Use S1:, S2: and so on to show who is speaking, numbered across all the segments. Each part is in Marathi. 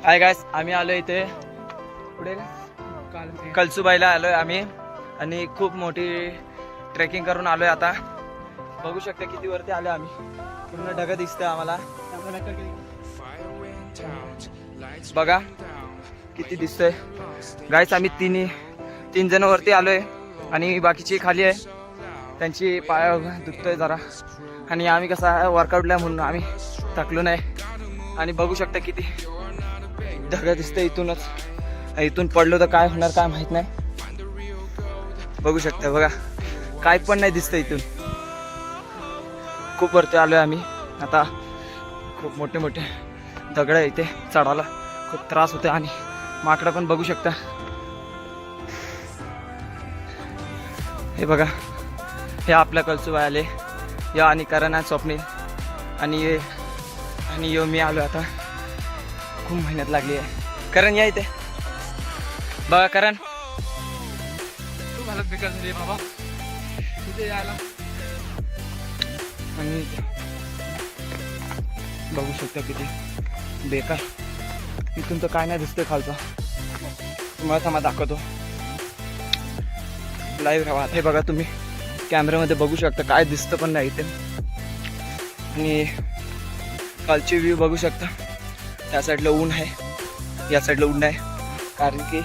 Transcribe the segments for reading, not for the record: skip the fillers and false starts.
S1: हाय गाइस, आम्ही आलो इथे पुढे कळसुबाईला आलोय आम्ही आणि खूप मोठी ट्रेकिंग करून आलोय. आता बघू शकता किती वरती आलो आम्ही. पूर्ण ढग दिसतंय आम्हाला. बघा किती दिसतंय गाइस. आम्ही तीन जण वरती आलोय आणि बाकीची खाली आहे. त्यांची पाय दुखतोय जरा आणि आम्ही कसा वर्कआउटला म्हणून आम्ही थकलो नाही. आणि बघू शकता किती ढग दिसतंय. इथून पडलो तर काय होणार काय माहित नाही. बघू शकता बघा काय पण नाही दिसतं इथून. खूप वरती आलोय आम्ही. आता खूप मोठे मोठे दगड आहे इथे. चढायला खूप त्रास होते आणि माकडं पण बघू शकता. हे बघा हे आपल्या कळसुबाई आले या आणि करण आहे स्वप्नील आणि यो मी आलो. आता खूप मेहनत लागली आहे. करण या इथे बघा. करण
S2: खूप हालत बेकार झाली बाबा तिथे यायला.
S1: आणि बघू शकता किती बेकार. इथून तर काय नाही दिसतंय खालचा. तुम्हाला थांबा दाखवतो. लाईव्ह राहा. हे बघा तुम्ही कॅमेऱ्यामध्ये बघू शकता काय दिसतं पण नाही इथे. आणि खालची व्ह्यू बघू शकता. त्या साईडला ऊन आहे, या साईडला ऊन आहे. कारण की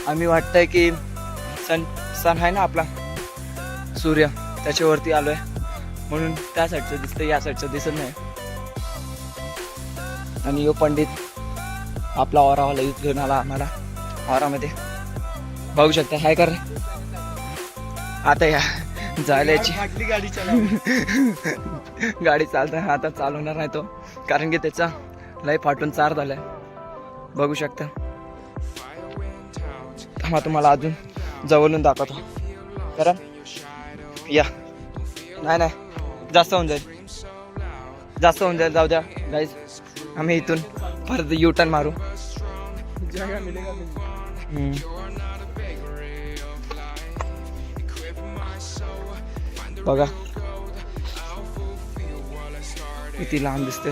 S1: आम्ही वाटतंय की सन आहे ना आपला सूर्य, त्याच्यावरती आलोय म्हणून त्या साईडचं दिसतं, या साईडचं दिसत नाही. आणि यो पंडित आपला औरावाला यूज घेऊन आला आम्हाला औरामध्ये. बघू शकता हाय कर. आता या जायला याची
S2: गाडी
S1: गाडी चालतं आता चालवणार नाही तो, कारण की त्याचा लय फाटून चार झालाय. बघू शकता. थांबा तुम्हाला अजून जवळून दाखवतो. कारण या नाही जास्त होऊन जाईल जाऊ द्या गाईज. आम्ही इथून परत यू टर्न मारू. बघा किती लांब दिसते.